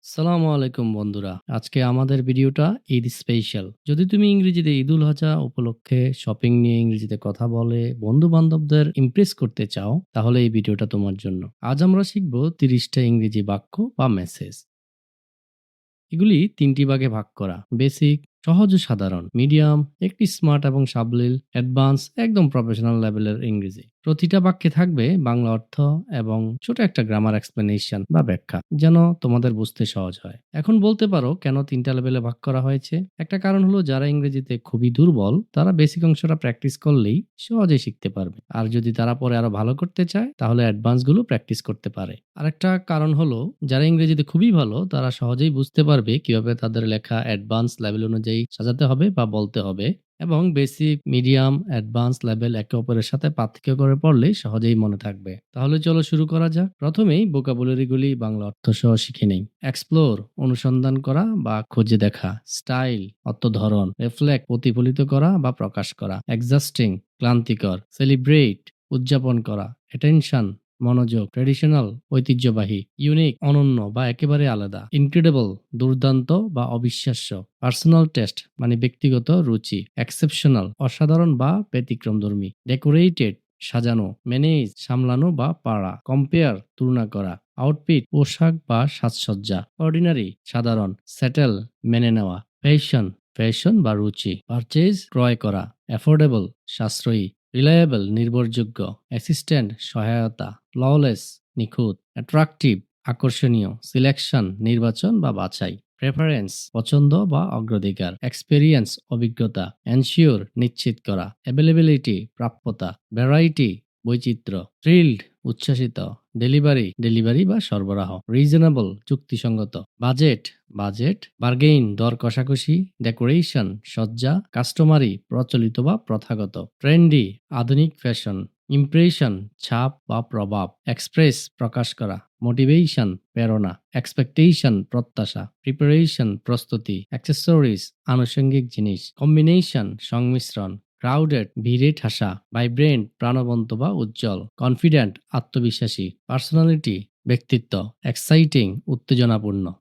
সালামু আলাইকুম বন্ধুরা। আজকে আমাদের ভিডিওটা ঈদ স্পেশাল। যদি তুমি ইংরেজিতে ঈদুল আজহা উপলক্ষে শপিং নিয়ে ইংরেজিতে কথা বলে বন্ধু-বান্ধবদের ইমপ্রেস করতে চাও, তাহলে এই ভিডিওটা তোমার জন্য। আজ আমরা শিখব ৩০টা ইংরেজি বাক্য বা মেসেজ। এগুলি ৩টি ভাগে ভাগ করা: বেসিক, সহজ ও সাধারণ, মিডিয়াম, একটি স্মার্ট এবং সাবলীল, অ্যাডভান্স, একদম প্রফেশনাল লেভেলের ইংরেজি। প্রতিটা বাক্যে থাকবে বাংলা অর্থ এবং ছোট একটা গ্রামার এক্সপ্লেনেশন বা ব্যাখ্যা, যেন তোমাদের বুঝতে সহজ হয়। এখন বলতে পারো কেন ৩টা লেভেলে ভাগ করা হয়েছে? একটা কারণ হলো যারা ইংরেজিতে খুবই দুর্বল তারা বেসিক অংশটা প্র্যাকটিস করলেই সহজেই শিখতে পারবে। আর যদি তারা পরে আরো ভালো করতে চায় তাহলে অ্যাডভান্স গুলো প্র্যাকটিস করতে পারে। আরেকটা কারণ হলো যারা ইংরেজিতে খুবই ভালো তারা সহজেই বুঝতে পারবে কিভাবে তাদের লেখা অ্যাডভান্স লেভেল অনুযায়ী সাজাতে হবে বা বলতে হবে, এবং বেসিক, মিডিয়াম, অ্যাডভান্স লেভেল একে অপরের সাথে পার্থক্য করে পড়লে সহজেই মনে থাকবে। তাহলে চলো শুরু করা যাক। প্রথমেই ভোকাবুলারিগুলি বাংলা অর্থ সহ শিখে নেই। এক্সপ্লোর, অনুসন্ধান করা বা খুঁজে দেখা। স্টাইল, অর্থ ধরন। রিফ্লেক্ট, প্রতিফলিত করা বা প্রকাশ করা। এক্সাস্টিং, ক্লান্তিকর। সেলিব্রেট, উদযাপন করা। অ্যাটেনশন, মনোযোগ। ট্র্যাডিশনাল, ঐতিহ্যবাহী। ইউনিক, অনন্য বা একেবারে আলাদা। ইনক্রেডিবল, দুর্দান্ত বা অবিশ্বাস্য। পার্সোনাল টেস্ট মানে ব্যক্তিগত রুচি। এক্সেপশনাল, অসাধারণ বা ব্যতিক্রমধর্মী। ডেকোরেটেড, সাজানো। ম্যানেজ, সামলানো বা পারা। কম্পেয়ার, তুলনা করা। আউটফিট, পোশাক বা সাজসজ্জা। অর্ডিনারি, সাধারণ। সেটেল, মেনে নেওয়া। ফ্যাশন, ফ্যাশন বা রুচি। পারচেজ, ক্রয় করা। অ্যাফোর্ডেবল, সাশ্রয়ী। রিলায়েবল, নির্ভরযোগ্য। অ্যাসিস্ট্যান্ট, সহায়তা। ফ্ললেস, নিখুঁত। অ্যাট্রাকটিভ, আকর্ষণীয়। সিলেকশন, নির্বাচন বা বাছাই। প্রেফারেন্স, পছন্দ বা অগ্রাধিকার। এক্সপেরিয়েন্স, অভিজ্ঞতা। এনশিওর, নিশ্চিত করা। অ্যাভেলেবিলিটি, প্রাপ্যতা। ভ্যারাইটি, বৈচিত্র্য। থ্রিল্ড, উচ্ছ্বাসিত। ডেলিভারি, ডেলিভারি বা সরবরাহ। রিজনেবল, যুক্তিসঙ্গত। Budget, budget. বার্গেইন, দর কষাকষি। ডেকোরেশন, সজ্জা। কাস্টমারি, প্রচলিত বা প্রথাগত। ট্রেন্ডি, আধুনিক ফ্যাশন। ইমপ্রেশন, ছাপ বা প্রভাব। এক্সপ্রেস, প্রকাশ করা। মোটিভেশন, প্রেরণা। এক্সপেকটেশন, প্রত্যাশা। প্রিপারেশন, প্রস্তুতি। অ্যাক্সেসরিজ, আনুষঙ্গিক জিনিস। কম্বিনেশন, সংমিশ্রণ। ক্রাউডেড, ভিড়ে ঠাসা। ভাইব্রেন্ট, প্রাণবন্ত বা উজ্জ্বল। কনফিডেন্ট, আত্মবিশ্বাসী। পার্সোনালিটি, ব্যক্তিত্ব। এক্সাইটিং, উত্তেজনাপূর্ণ।